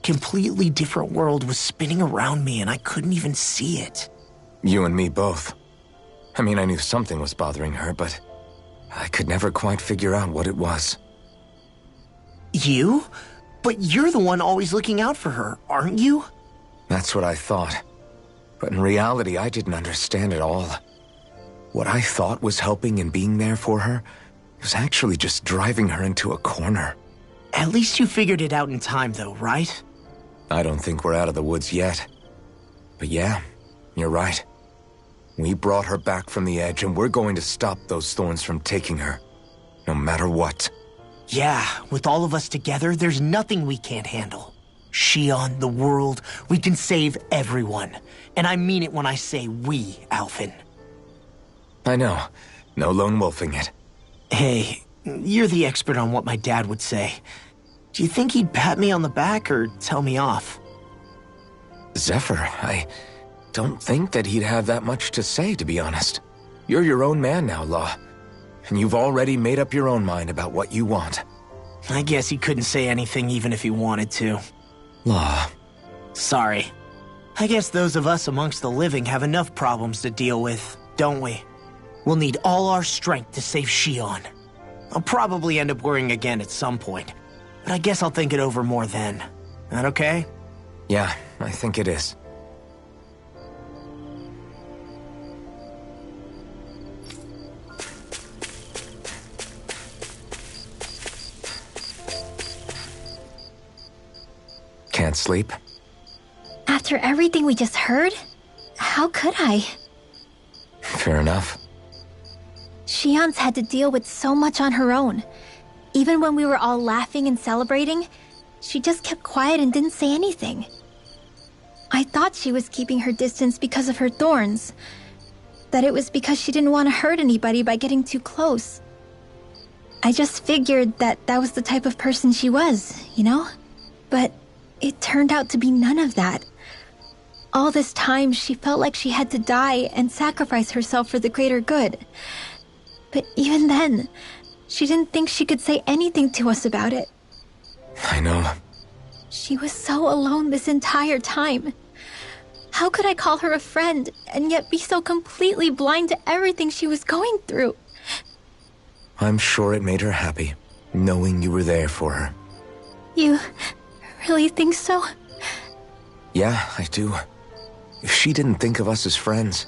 completely different world was spinning around me and I couldn't even see it. You and me both. I mean, I knew something was bothering her, but I could never quite figure out what it was. You? But you're the one always looking out for her, aren't you? That's what I thought. But in reality, I didn't understand it all. What I thought was helping and being there for her was actually just driving her into a corner. At least you figured it out in time, though, right? I don't think we're out of the woods yet. But yeah, you're right. We brought her back from the edge, and we're going to stop those thorns from taking her. No matter what. Yeah, with all of us together, there's nothing we can't handle. Shion, the world, we can save everyone. And I mean it when I say we, Alphen. I know. No lone wolfing it. Hey, you're the expert on what my dad would say. Do you think he'd pat me on the back or tell me off? Zephyr, I don't think that he'd have that much to say, to be honest. You're your own man now, Law. And you've already made up your own mind about what you want. I guess he couldn't say anything even if he wanted to. Law. Sorry. I guess those of us amongst the living have enough problems to deal with, don't we? We'll need all our strength to save Shion. I'll probably end up worrying again at some point, but I guess I'll think it over more then. That okay? Yeah, I think it is. Can't sleep? After everything we just heard? How could I? Fair enough. Shion's had to deal with so much on her own. Even when we were all laughing and celebrating, she just kept quiet and didn't say anything. I thought she was keeping her distance because of her thorns. That it was because she didn't want to hurt anybody by getting too close. I just figured that that was the type of person she was, you know? But it turned out to be none of that. All this time, she felt like she had to die and sacrifice herself for the greater good. But even then, she didn't think she could say anything to us about it. I know. She was so alone this entire time. How could I call her a friend and yet be so completely blind to everything she was going through? I'm sure it made her happy, knowing you were there for her. You really think so? Yeah, I do. If she didn't think of us as friends,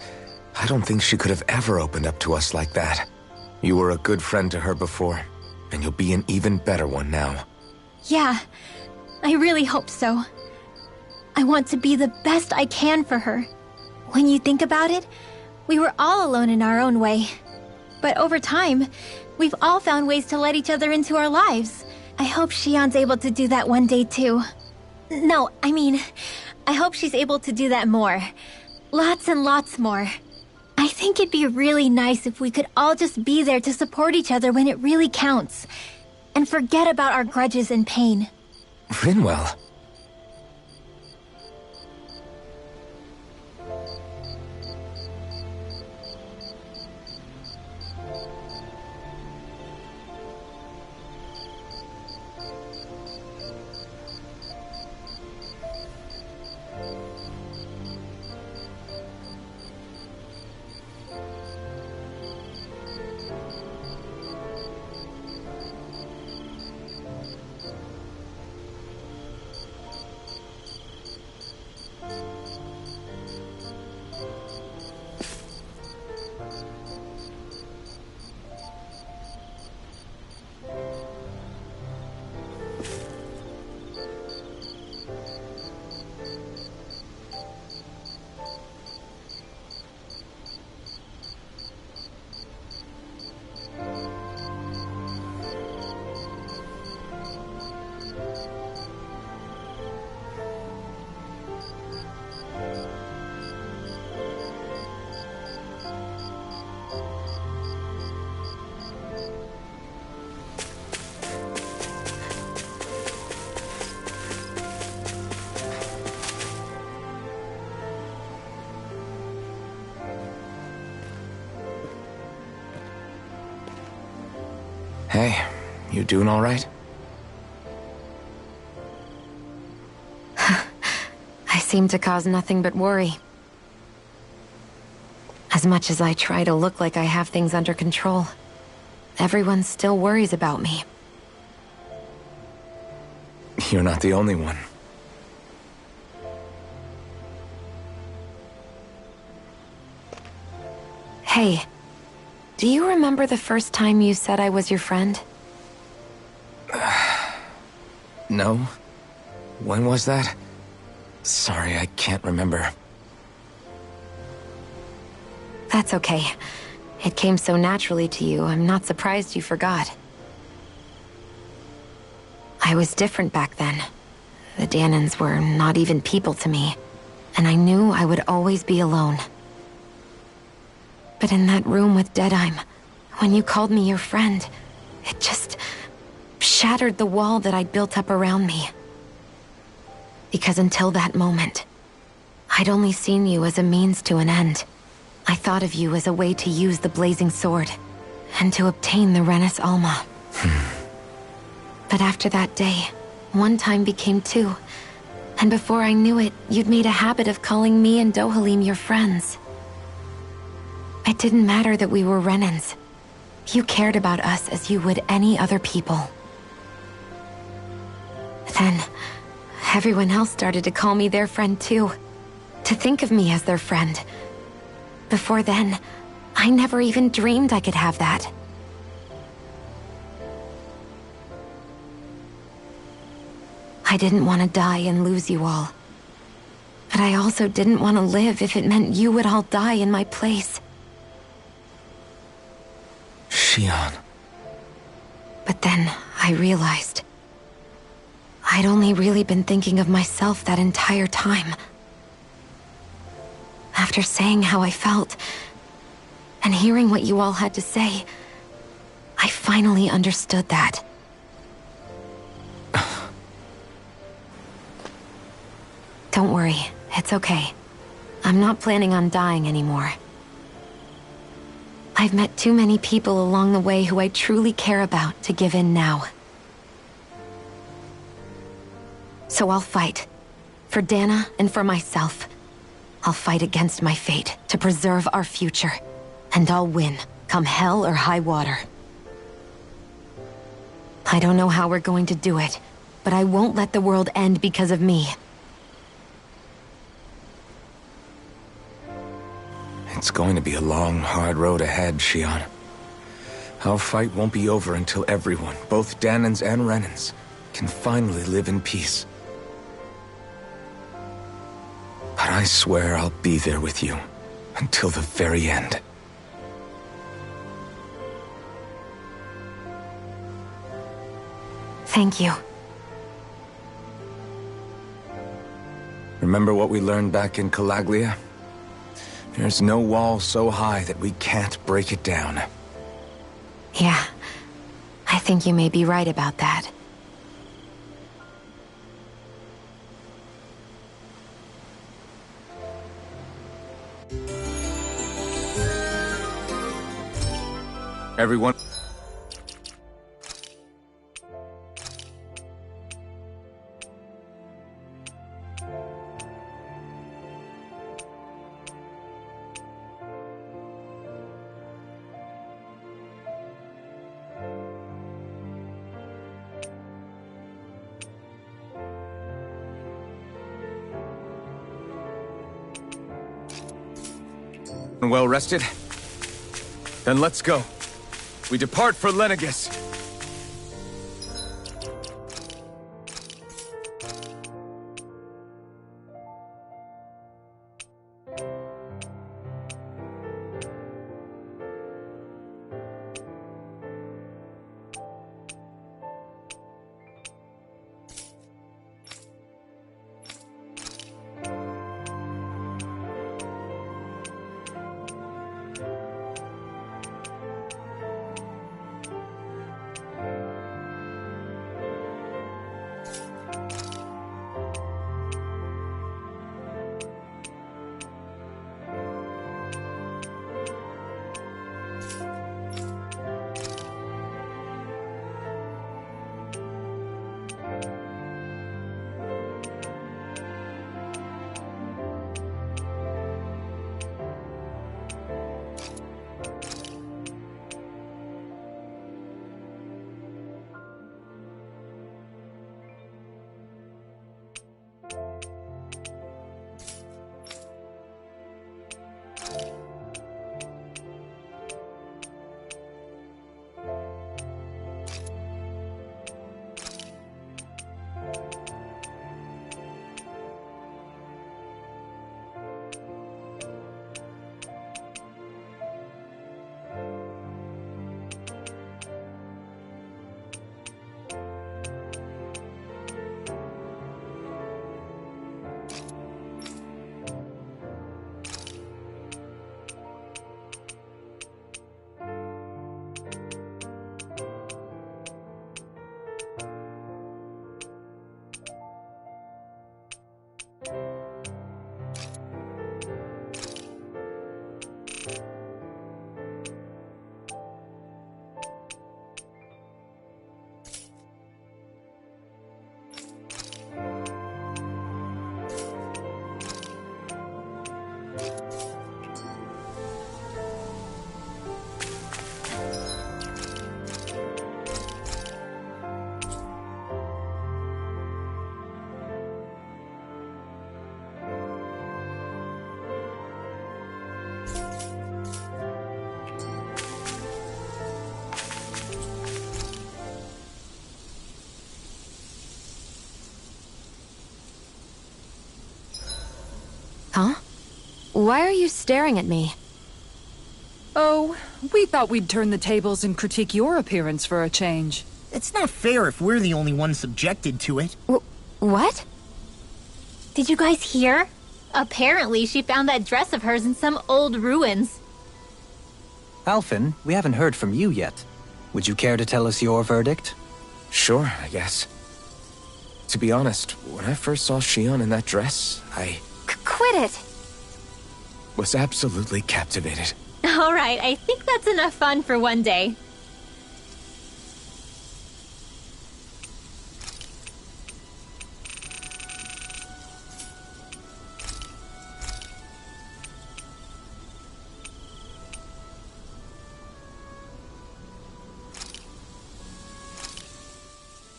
I don't think she could have ever opened up to us like that. You were a good friend to her before, and you'll be an even better one now. Yeah, I really hope so. I want to be the best I can for her. When you think about it, we were all alone in our own way. But over time, we've all found ways to let each other into our lives. I hope Shion's able to do that one day too. No, I mean, I hope she's able to do that more. Lots and lots more. I think it'd be really nice if we could all just be there to support each other when it really counts. And forget about our grudges and pain. Rinwell. Hey, you doing all right? seem to cause nothing but worry. As much as I try to look like I have things under control, everyone still worries about me. You're not the only one. Hey, do you remember the first time you said I was your friend? No? When was that? Sorry, I can't remember. That's okay. It came so naturally to you, I'm not surprised you forgot. I was different back then. The Dahnans were not even people to me, and I knew I would always be alone. But in that room with Deadheim, when you called me your friend, it just shattered the wall that I'd built up around me. Because until that moment, I'd only seen you as a means to an end. I thought of you as a way to use the Blazing Sword, and to obtain the Renis Alma. But after that day, one time became two, and before I knew it, you'd made a habit of calling me and Dohalim your friends. It didn't matter that we were Renans. You cared about us as you would any other people. Then, everyone else started to call me their friend too. To think of me as their friend. Before then, I never even dreamed I could have that. I didn't want to die and lose you all. But I also didn't want to live if it meant you would all die in my place. Shionne. But then I realized I'd only really been thinking of myself that entire time. After saying how I felt, and hearing what you all had to say, I finally understood that. Don't worry, it's okay. I'm not planning on dying anymore. I've met too many people along the way who I truly care about to give in now. So I'll fight. For Dana and for myself. I'll fight against my fate to preserve our future. And I'll win, come hell or high water. I don't know how we're going to do it, but I won't let the world end because of me. It's going to be a long, hard road ahead, Shionne. Our fight won't be over until everyone, both Dahnans and Renans, can finally live in peace. But I swear I'll be there with you, until the very end. Thank you. Remember what we learned back in Calaglia? There's no wall so high that we can't break it down. Yeah, I think you may be right about that. Everyone... Well rested? Then let's go. We depart for Lenegis. Why are you staring at me? Oh, we thought we'd turn the tables and critique your appearance for a change. It's not fair if we're the only ones subjected to it. What? Did you guys hear? Apparently, she found that dress of hers in some old ruins. Alphen, we haven't heard from you yet. Would you care to tell us your verdict? Sure, I guess. To be honest, when I first saw Shion in that dress, I Quit it! was absolutely captivated. Alright, I think that's enough fun for one day.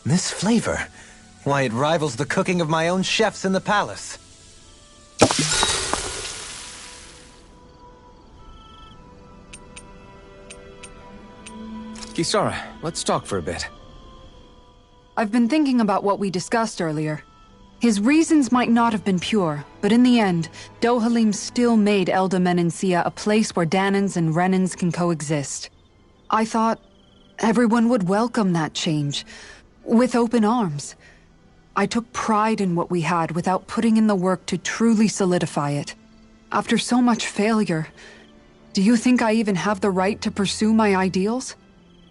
This flavor? Why, it rivals the cooking of my own chefs in the palace. Kisara, let's talk for a bit. I've been thinking about what we discussed earlier. His reasons might not have been pure, but in the end, Dohalim still made Elda Menencia a place where Dahnans and Renans can coexist. I thought everyone would welcome that change, with open arms. I took pride in what we had without putting in the work to truly solidify it. After so much failure, do you think I even have the right to pursue my ideals?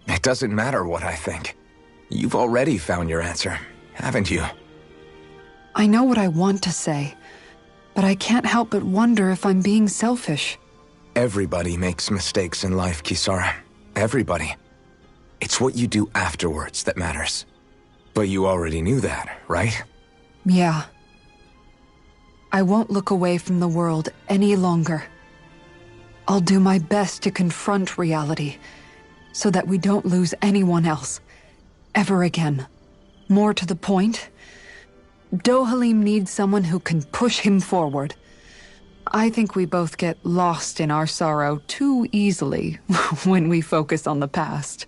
It doesn't matter what I think. You've already found your answer, haven't you? I know what I want to say, but I can't help but wonder if I'm being selfish. Everybody makes mistakes in life, Kisara. Everybody. It's what you do afterwards that matters. But you already knew that, right? Yeah. I won't look away from the world any longer. I'll do my best to confront reality, so that we don't lose anyone else, ever again. More to the point, Dohalim needs someone who can push him forward. I think we both get lost in our sorrow too easily when we focus on the past.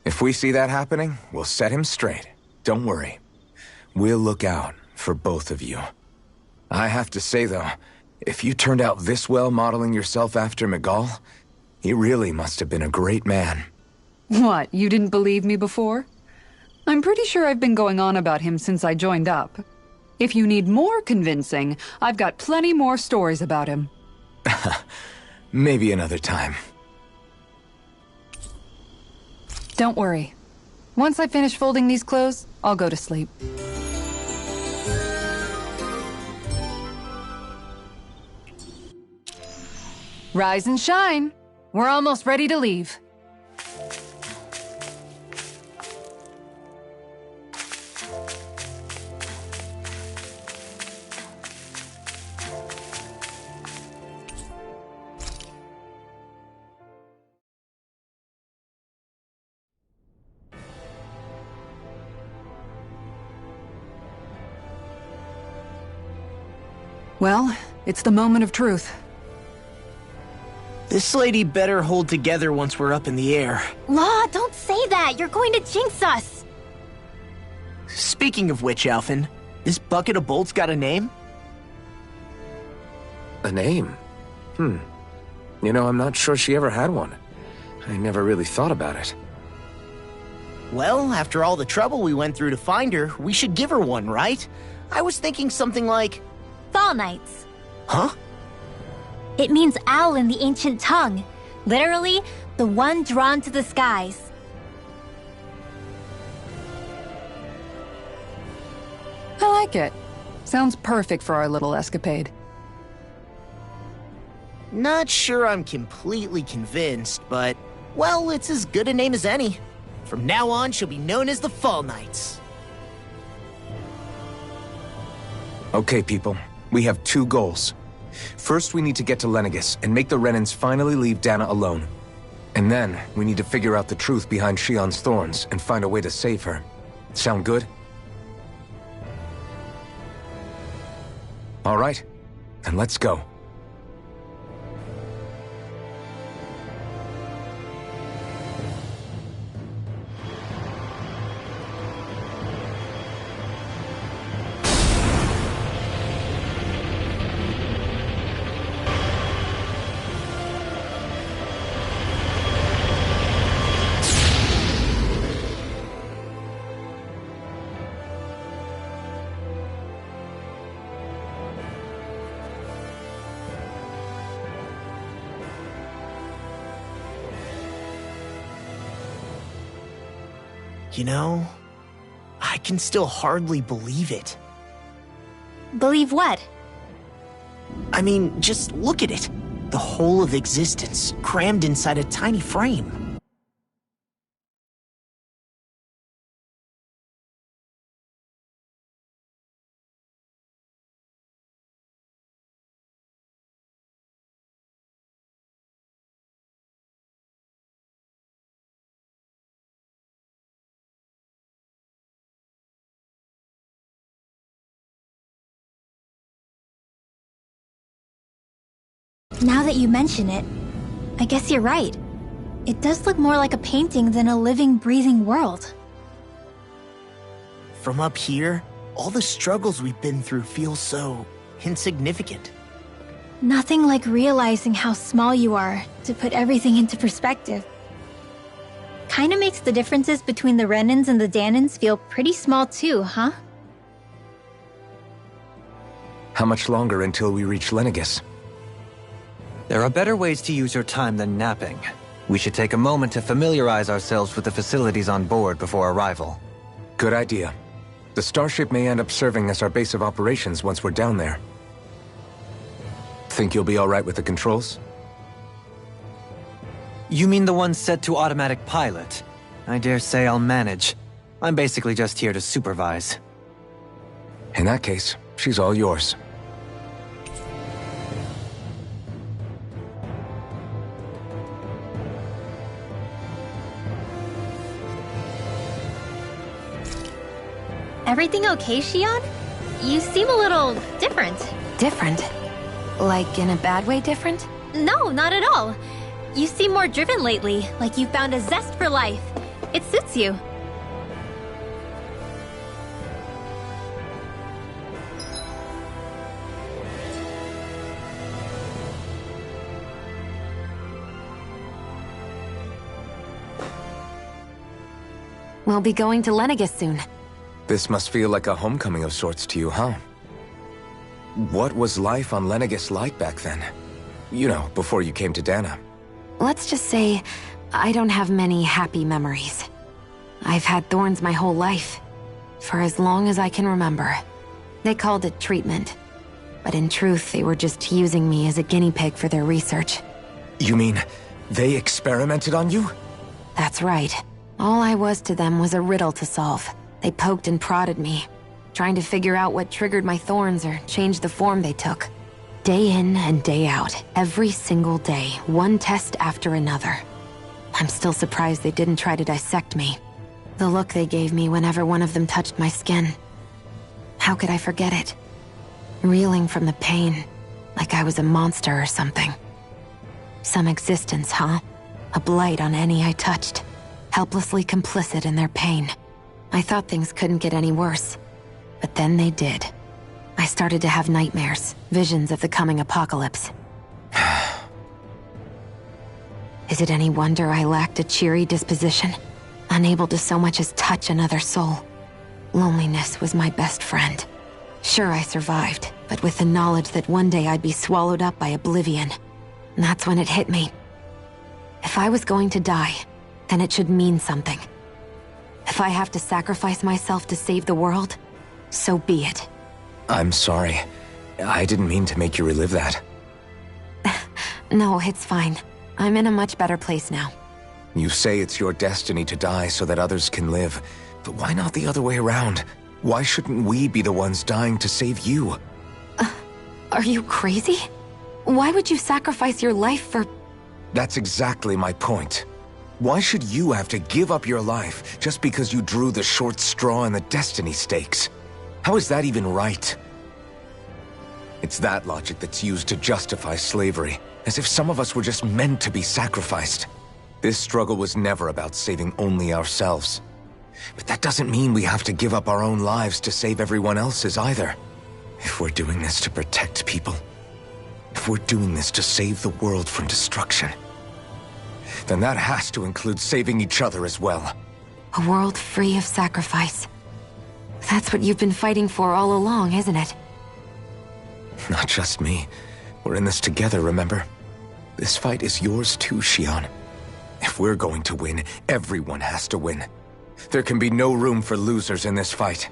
If we see that happening, we'll set him straight. Don't worry. We'll look out for both of you. I have to say, though, if you turned out this well modeling yourself after Miguel, he really must have been a great man. What, you didn't believe me before? I'm pretty sure I've been going on about him since I joined up. If you need more convincing, I've got plenty more stories about him. Maybe another time. Don't worry. Once I finish folding these clothes, I'll go to sleep. Rise and shine. We're almost ready to leave. Well, it's the moment of truth. This lady better hold together once we're up in the air. Law, don't say that! You're going to jinx us! Speaking of which, Alphen, this bucket of bolts got a name? A name? You know, I'm not sure she ever had one. I never really thought about it. Well, after all the trouble we went through to find her, we should give her one, right? I was thinking something like... Fall Knights. Huh? It means owl in the ancient tongue. Literally, the one drawn to the skies. I like it. Sounds perfect for our little escapade. Not sure I'm completely convinced, but... Well, it's as good a name as any. From now on, she'll be known as the Fall Knights. Okay, people. We have two goals. First, we need to get to Lenegis and make the Renans finally leave Dahna alone. And then, we need to figure out the truth behind Shion's thorns and find a way to save her. Sound good? All right, then let's go. You know, I can still hardly believe it. Believe what? I mean, just look at it. The whole of existence, crammed inside a tiny frame. Now that you mention it, I guess you're right. It does look more like a painting than a living, breathing world. From up here, all the struggles we've been through feel so insignificant. Nothing like realizing how small you are to put everything into perspective. Kinda makes the differences between the Renans and the Dahnans feel pretty small too, huh? How much longer until we reach Lenegis? There are better ways to use your time than napping. We should take a moment to familiarize ourselves with the facilities on board before arrival. Good idea. The starship may end up serving as our base of operations once we're down there. Think you'll be all right with the controls? You mean the one set to automatic pilot? I dare say I'll manage. I'm basically just here to supervise. In that case, she's all yours. Everything okay, Xion? You seem a little different. Different? Like in a bad way different? No, not at all. You seem more driven lately, like you found a zest for life. It suits you. We'll be going to Lenegis soon. This must feel like a homecoming of sorts to you, huh? What was life on Lenegis like back then? You know, before you came to Dahna. Let's just say, I don't have many happy memories. I've had thorns my whole life, for as long as I can remember. They called it treatment, but in truth, they were just using me as a guinea pig for their research. You mean, they experimented on you? That's right. All I was to them was a riddle to solve. They poked and prodded me, trying to figure out what triggered my thorns or changed the form they took. Day in and day out, every single day, one test after another. I'm still surprised they didn't try to dissect me. The look they gave me whenever one of them touched my skin. How could I forget it? Reeling from the pain, like I was a monster or something. Some existence, huh? A blight on any I touched, helplessly complicit in their pain. I thought things couldn't get any worse, but then they did. I started to have nightmares, visions of the coming apocalypse. Is it any wonder I lacked a cheery disposition? Unable to so much as touch another soul. Loneliness was my best friend. Sure, I survived, but with the knowledge that one day I'd be swallowed up by oblivion. And that's when it hit me. If I was going to die, then it should mean something. If I have to sacrifice myself to save the world, so be it. I'm sorry. I didn't mean to make you relive that. No, it's fine. I'm in a much better place now. You say it's your destiny to die so that others can live, but why not the other way around? Why shouldn't we be the ones dying to save you? Are you crazy? Why would you sacrifice your life for... That's exactly my point. Why should you have to give up your life just because you drew the short straw in the destiny stakes? How is that even right? It's that logic that's used to justify slavery, as if some of us were just meant to be sacrificed. This struggle was never about saving only ourselves. But that doesn't mean we have to give up our own lives to save everyone else's either. If we're doing this to protect people, if we're doing this to save the world from destruction, then that has to include saving each other as well. A world free of sacrifice. That's what you've been fighting for all along, isn't it? Not just me. We're in this together, remember? This fight is yours too, Xion. If we're going to win, everyone has to win. There can be no room for losers in this fight.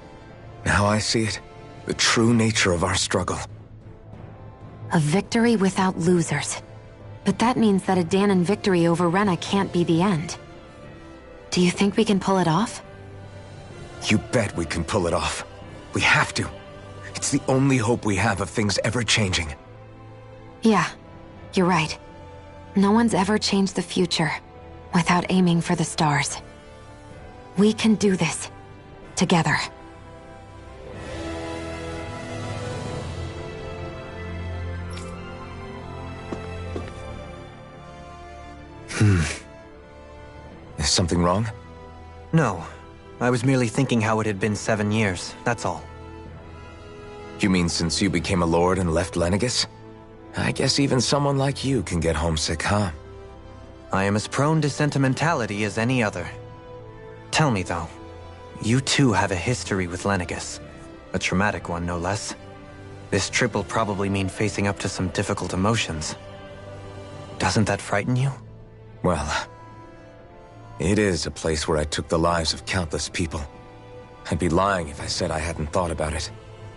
Now I see it. The true nature of our struggle. A victory without losers. But that means that a Dahnan victory over Rena can't be the end. Do you think we can pull it off? You bet we can pull it off. We have to. It's the only hope we have of things ever changing. Yeah, you're right. No one's ever changed the future without aiming for the stars. We can do this. Together. Is something wrong? No. I was merely thinking how it had been 7 years, that's all. You mean since you became a lord and left Lenegis? I guess even someone like you can get homesick, huh? I am as prone to sentimentality as any other. Tell me, though, you too have a history with Lenegis. A traumatic one, no less. This trip will probably mean facing up to some difficult emotions. Doesn't that frighten you? Well, it is a place where I took the lives of countless people. I'd be lying if I said I hadn't thought about it.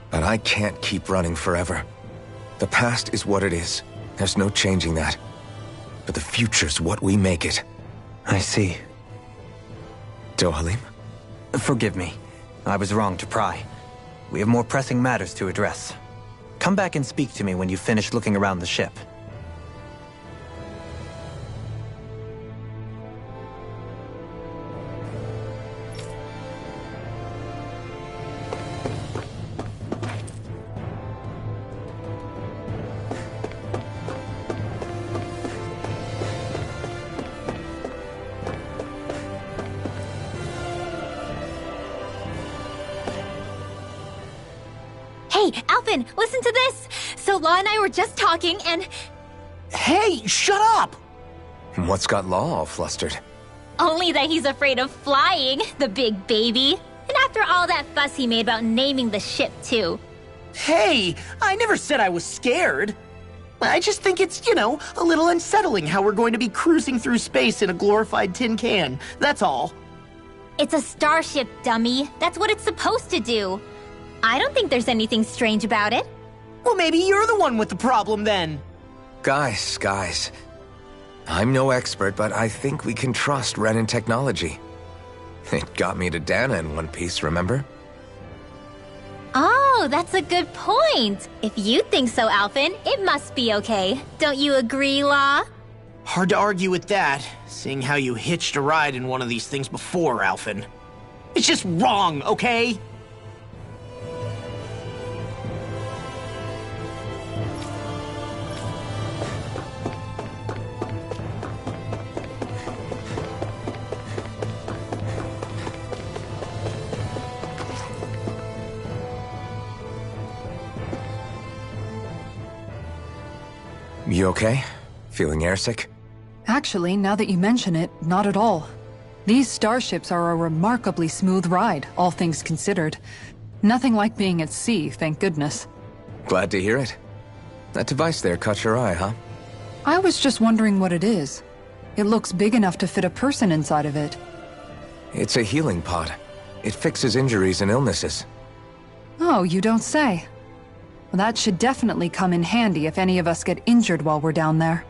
But I can't keep running forever. The past is what it is. There's no changing that. But the future's what we make it. I see. Dohalim? Forgive me. I was wrong to pry. We have more pressing matters to address. Come back and speak to me when you've finished looking around the ship. Hey, Alphen, listen to this! So Law and I were just talking and... Hey, shut up! What's got Law all flustered? Only that he's afraid of flying, the big baby. And after all that fuss he made about naming the ship, too. Hey, I never said I was scared. I just think it's, a little unsettling how we're going to be cruising through space in a glorified tin can. That's all. It's a starship, dummy. That's what it's supposed to do. I don't think there's anything strange about it. Well, maybe you're the one with the problem then. Guys. I'm no expert, but I think we can trust Renan technology. It got me to Dahna in one piece, remember? Oh, that's a good point. If you think so, Alphen, it must be okay. Don't you agree, Law? Hard to argue with that, seeing how you hitched a ride in one of these things before, Alphen. It's just wrong, okay? You okay? Feeling airsick? Actually, now that you mention it, not at all. These starships are a remarkably smooth ride, all things considered. Nothing like being at sea, thank goodness. Glad to hear it. That device there caught your eye, huh? I was just wondering what it is. It looks big enough to fit a person inside of it. It's a healing pod. It fixes injuries and illnesses. Oh, you don't say. Well, that should definitely come in handy if any of us get injured while we're down there.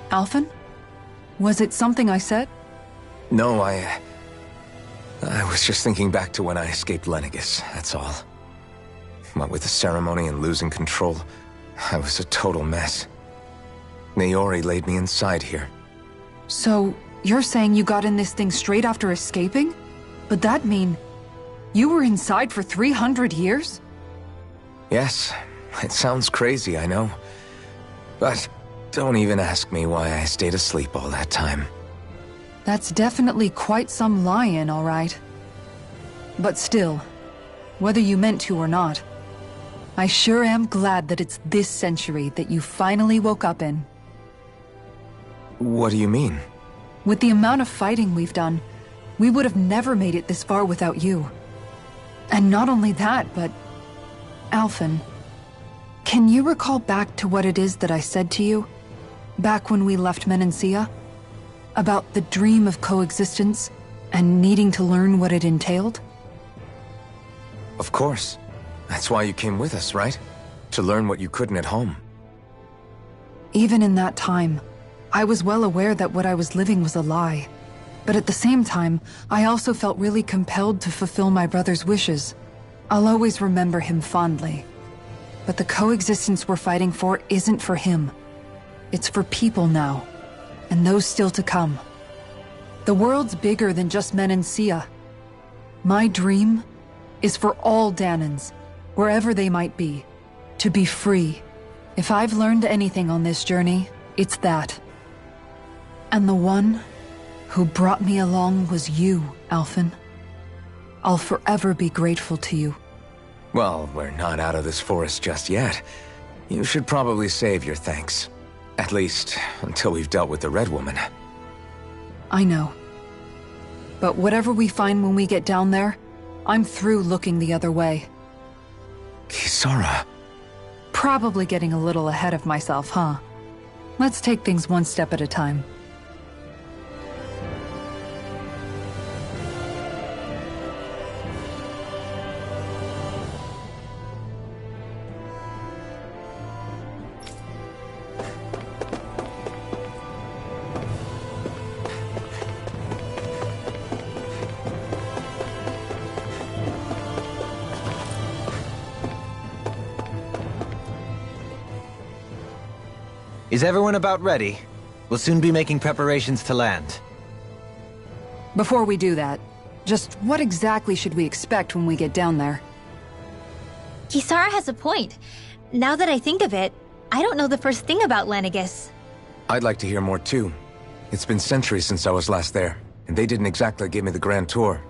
Alphen? Was it something I said? No, I was just thinking back to when I escaped Lenegis, that's all. What with the ceremony and losing control, I was a total mess. Naori laid me inside here. So, you're saying you got in this thing straight after escaping? But that mean... you were inside for 300 years? Yes, it sounds crazy, I know. But don't even ask me why I stayed asleep all that time. That's definitely quite some lie-in, all right. But still, whether you meant to or not, I sure am glad that it's this century that you finally woke up in. What do you mean? With the amount of fighting we've done, we would have never made it this far without you. And not only that, but... Alphen, can you recall back to what it is that I said to you? Back when we left Menancia? About the dream of coexistence and needing to learn what it entailed? Of course. That's why you came with us, right? To learn what you couldn't at home. Even in that time, I was well aware that what I was living was a lie. But at the same time, I also felt really compelled to fulfill my brother's wishes. I'll always remember him fondly. But the coexistence we're fighting for isn't for him. It's for people now, and those still to come. The world's bigger than just Menancia. My dream is for all Dahnans, wherever they might be, to be free. If I've learned anything on this journey, it's that. And the one who brought me along was you, Alphen. I'll forever be grateful to you. Well, we're not out of this forest just yet. You should probably save your thanks. At least, until we've dealt with the Red Woman. I know. But whatever we find when we get down there, I'm through looking the other way. Kisara. Probably getting a little ahead of myself, huh? Let's take things one step at a time. Is everyone about ready? We'll soon be making preparations to land. Before we do that, just what exactly should we expect when we get down there? Kisara has a point. Now that I think of it, I don't know the first thing about Lenegis. I'd like to hear more too. It's been centuries since I was last there, and they didn't exactly give me the grand tour.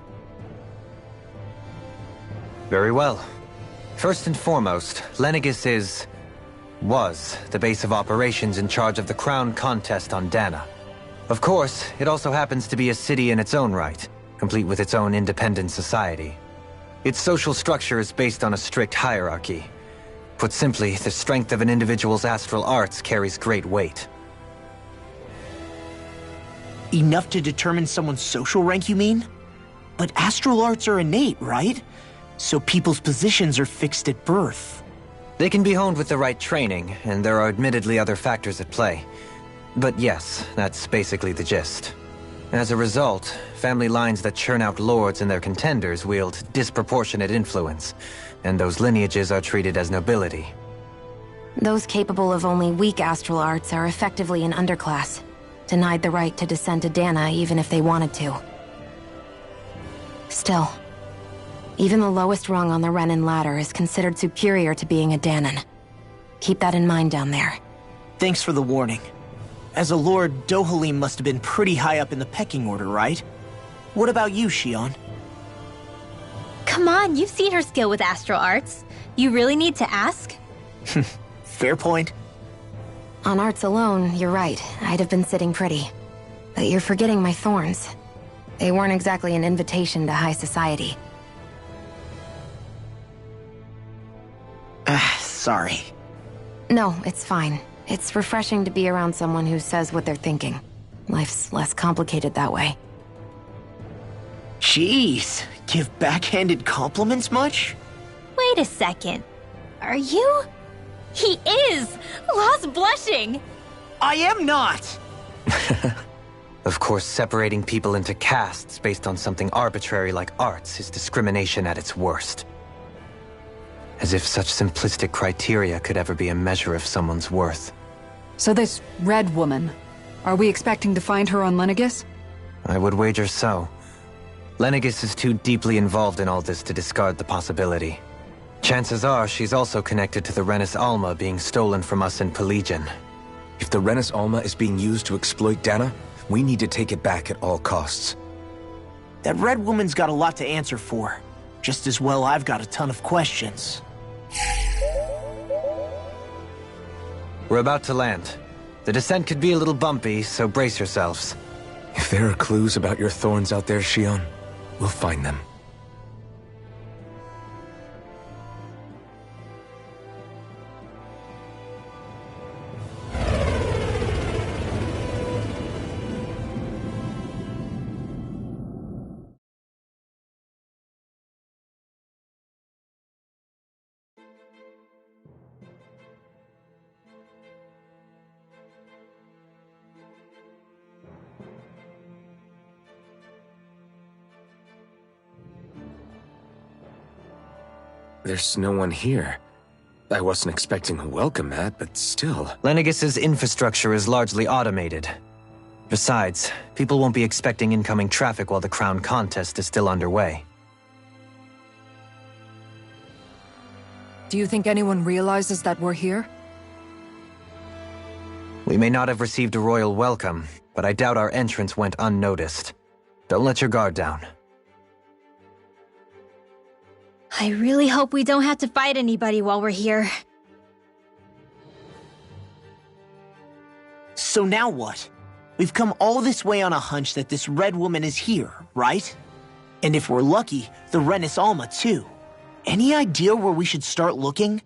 Very well. First and foremost, Lenegis was the base of operations in charge of the crown contest on Dahna. Of course, it also happens to be a city in its own right, complete with its own independent society. Its social structure is based on a strict hierarchy. Put simply, the strength of an individual's astral arts carries great weight. Enough to determine someone's social rank, you mean? But astral arts are innate, right? So people's positions are fixed at birth. They can be honed with the right training, and there are admittedly other factors at play. But yes, that's basically the gist. As a result, family lines that churn out lords and their contenders wield disproportionate influence, and those lineages are treated as nobility. Those capable of only weak astral arts are effectively an underclass, denied the right to descend to Dahna even if they wanted to. Still, even the lowest rung on the Renan ladder is considered superior to being a Dahnan. Keep that in mind down there. Thanks for the warning. As a lord, Dohalim must have been pretty high up in the pecking order, right? What about you, Shionne? Come on, you've seen her skill with astral arts. You really need to ask? Fair point. On arts alone, you're right. I'd have been sitting pretty. But you're forgetting my thorns. They weren't exactly an invitation to high society. Sorry. No, it's fine. It's refreshing to be around someone who says what they're thinking. Life's less complicated that way. Jeez, give backhanded compliments much? Wait a second. Are you? He is! Lost blushing! I am not! Of course, separating people into castes based on something arbitrary like arts is discrimination at its worst. As if such simplistic criteria could ever be a measure of someone's worth. So this Red Woman, are we expecting to find her on Lenegis? I would wager so. Lenegis is too deeply involved in all this to discard the possibility. Chances are she's also connected to the Renis Alma being stolen from us in Pelegion. If the Renis Alma is being used to exploit Dahna, we need to take it back at all costs. That Red Woman's got a lot to answer for. Just as well I've got a ton of questions. We're about to land. The descent could be a little bumpy, so brace yourselves. If there are clues about your thorns out there, Shionne, we'll find them. There's no one here. I wasn't expecting a welcome mat, but still. Lenegus's infrastructure is largely automated. Besides, people won't be expecting incoming traffic while the crown contest is still underway. Do you think anyone realizes that we're here? We may not have received a royal welcome, but I doubt our entrance went unnoticed. Don't let your guard down. I really hope we don't have to fight anybody while we're here. So now what? We've come all this way on a hunch that this red woman is here, right? And if we're lucky, the Renis Alma too. Any idea where we should start looking?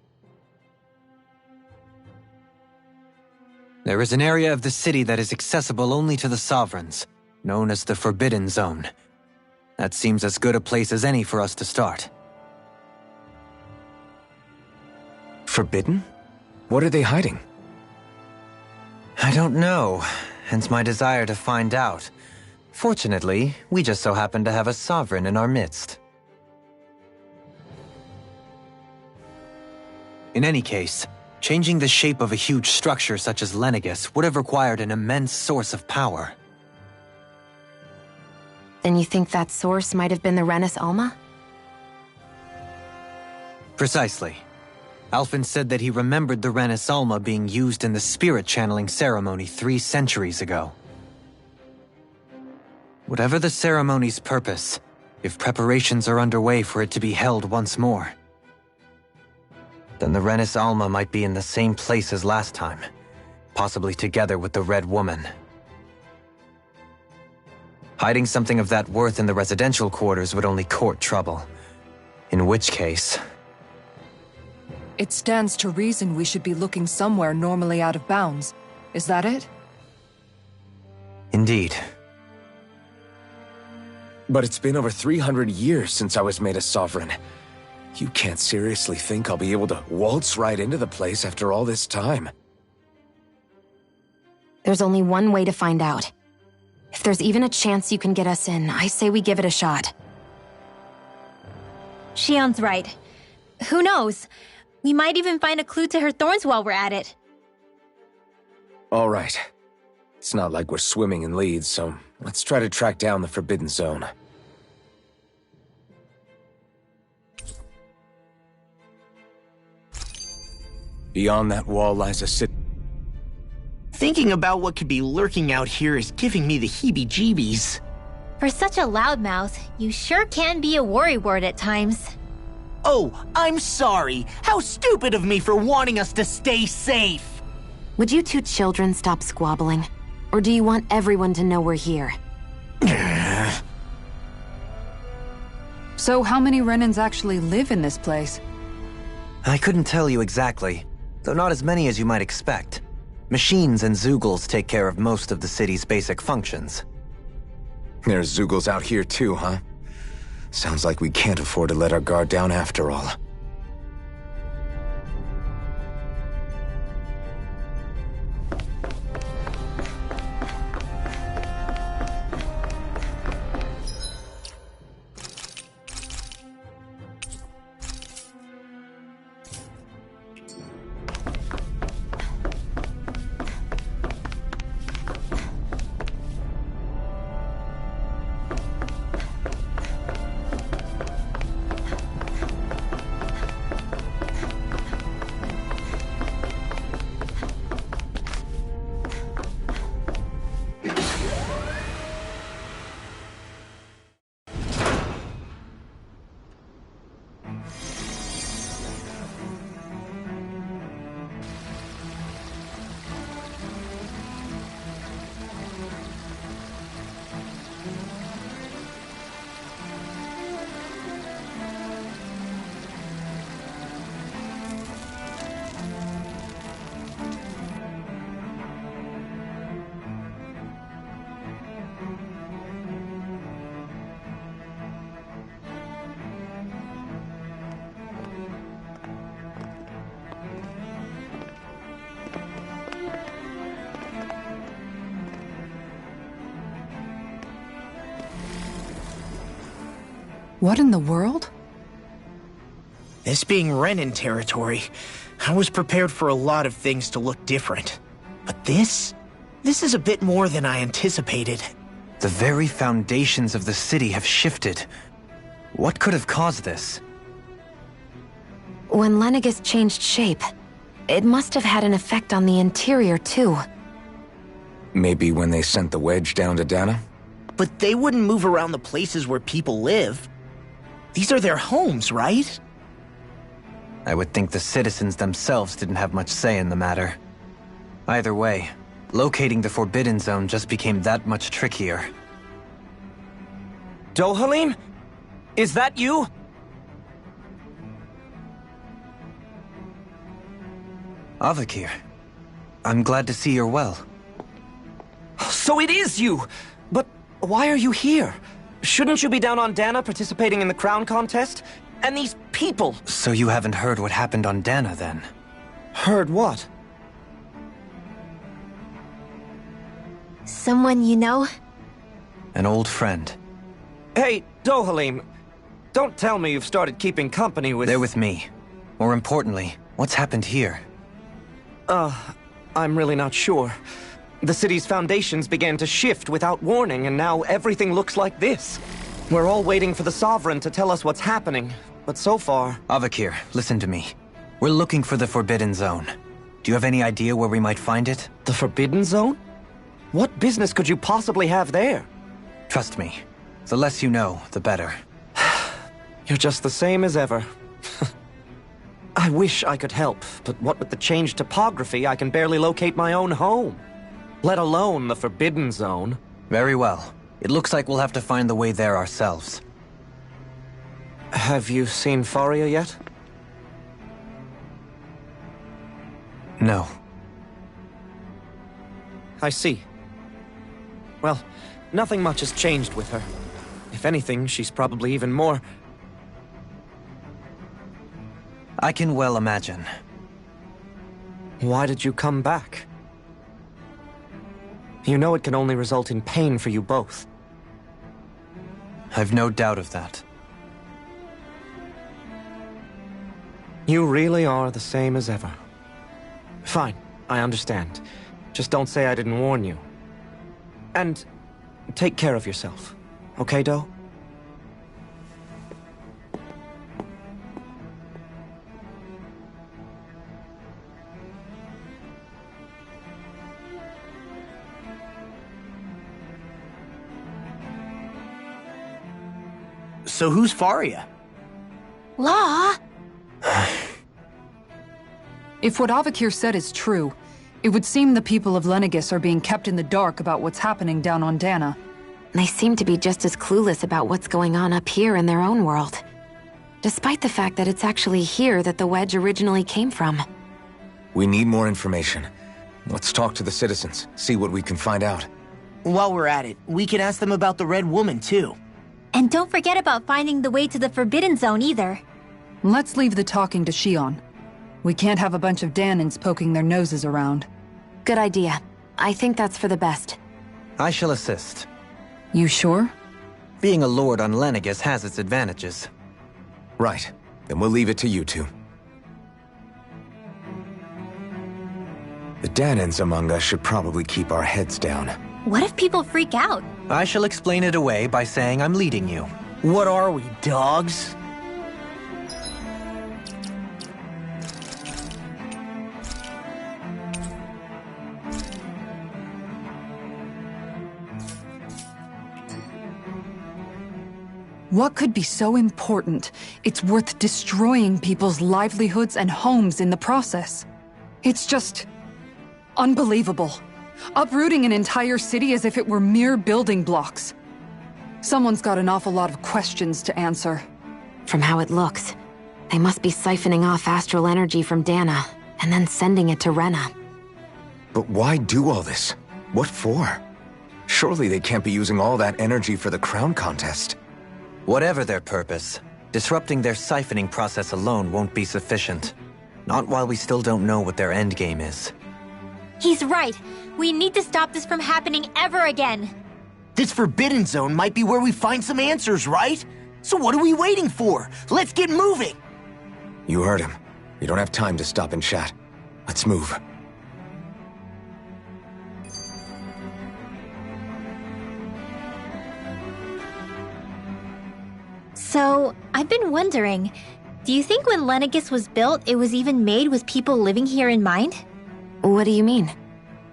There is an area of the city that is accessible only to the Sovereigns, known as the Forbidden Zone. That seems as good a place as any for us to start. Forbidden? What are they hiding? I don't know, hence my desire to find out. Fortunately, we just so happen to have a Sovereign in our midst. In any case, changing the shape of a huge structure such as Lenegus would have required an immense source of power. Then you think that source might have been the Renis Alma? Precisely. Alphen said that he remembered the Renis Alma being used in the spirit channeling ceremony 3 centuries ago. Whatever the ceremony's purpose, if preparations are underway for it to be held once more, then the Renis Alma might be in the same place as last time, possibly together with the Red Woman. Hiding something of that worth in the residential quarters would only court trouble. In which case... It stands to reason we should be looking somewhere normally out of bounds. Is that it? Indeed. But it's been over 300 years since I was made a Sovereign. You can't seriously think I'll be able to waltz right into the place after all this time. There's only one way to find out. If there's even a chance you can get us in, I say we give it a shot. Shion's right. Who knows? We might even find a clue to her thorns while we're at it. All right. It's not like we're swimming in leads, so let's try to track down the Forbidden Zone. Beyond that wall lies a city. Thinking about what could be lurking out here is giving me the heebie-jeebies. For such a loudmouth, you sure can be a worrywart at times. Oh, I'm sorry. How stupid of me for wanting us to stay safe. Would you two children stop squabbling? Or do you want everyone to know we're here? So how many Renins actually live in this place? I couldn't tell you exactly, though not as many as you might expect. Machines and Zeugles take care of most of the city's basic functions. There's Zeugles out here too, huh? Sounds like we can't afford to let our guard down after all. What in the world? This being Renan territory, I was prepared for a lot of things to look different. But this is a bit more than I anticipated. The very foundations of the city have shifted. What could have caused this? When Lenegis changed shape, it must have had an effect on the interior, too. Maybe when they sent the wedge down to Dana? But they wouldn't move around the places where people live. These are their homes, right? I would think the citizens themselves didn't have much say in the matter. Either way, locating the Forbidden Zone just became that much trickier. Dohalim? Is that you? Avakir, I'm glad to see you're well. So it is you! But why are you here? Shouldn't you be down on Dana participating in the crown contest? And these people! So you haven't heard what happened on Dana, then? Heard what? Someone you know? An old friend. Hey, Dohalim, don't tell me you've started keeping company with... They're with me. More importantly, what's happened here? I'm really not sure. The city's foundations began to shift without warning, and now everything looks like this. We're all waiting for the Sovereign to tell us what's happening, but so far... Avakir, listen to me. We're looking for the Forbidden Zone. Do you have any idea where we might find it? The Forbidden Zone? What business could you possibly have there? Trust me. The less you know, the better. You're just the same as ever. I wish I could help, but what with the changed topography, I can barely locate my own home. Let alone the Forbidden Zone. Very well. It looks like we'll have to find the way there ourselves. Have you seen Faria yet? No. I see. Well, nothing much has changed with her. If anything, she's probably even more... I can well imagine. Why did you come back? You know it can only result in pain for you both. I've no doubt of that. You really are the same as ever. Fine, I understand. Just don't say I didn't warn you. And take care of yourself, okay, Do? So who's Faria? Law? If what Avakir said is true, it would seem the people of Lenegis are being kept in the dark about what's happening down on Dana. They seem to be just as clueless about what's going on up here in their own world. Despite the fact that it's actually here that the wedge originally came from. We need more information. Let's talk to the citizens, see what we can find out. While we're at it, we can ask them about the Red Woman, too. And don't forget about finding the way to the Forbidden Zone either. Let's leave the talking to Shion. We can't have a bunch of Danans poking their noses around. Good idea. I think that's for the best. I shall assist. You sure? Being a lord on Lenegis has its advantages. Right. Then we'll leave it to you two. The Danans among us should probably keep our heads down. What if people freak out? I shall explain it away by saying I'm leading you. What are we, dogs? What could be so important? It's worth destroying people's livelihoods and homes in the process. It's just... unbelievable. Uprooting an entire city as if it were mere building blocks. Someone's got an awful lot of questions to answer. From how it looks, they must be siphoning off astral energy from Dana, and then sending it to Rena. But why do all this? What for? Surely they can't be using all that energy for the crown contest. Whatever their purpose, disrupting their siphoning process alone won't be sufficient. Not while we still don't know what their endgame is. He's right. We need to stop this from happening ever again. This Forbidden Zone might be where we find some answers, right? So what are we waiting for? Let's get moving! You heard him. You don't have time to stop and chat. Let's move. So, I've been wondering, do you think when Lenegis was built, it was even made with people living here in mind? What do you mean?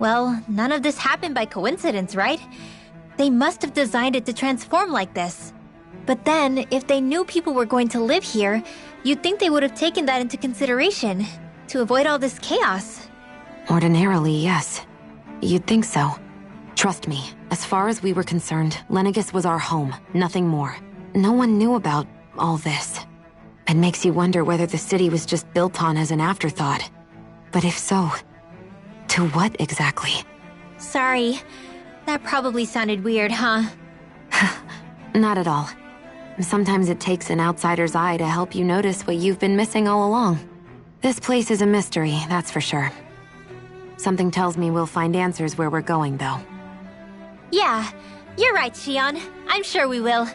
Well, none of this happened by coincidence, right? They must have designed it to transform like this. But then, if they knew people were going to live here, you'd think they would have taken that into consideration, to avoid all this chaos. Ordinarily, yes. You'd think so. Trust me, as far as we were concerned, Lenegis was our home, nothing more. No one knew about all this. It makes you wonder whether the city was just built on as an afterthought. But if so, to what exactly? Sorry. That probably sounded weird, huh? Not at all. Sometimes it takes an outsider's eye to help you notice what you've been missing all along. This place is a mystery, that's for sure. Something tells me we'll find answers where we're going, though. Yeah, you're right, Shion. I'm sure we will.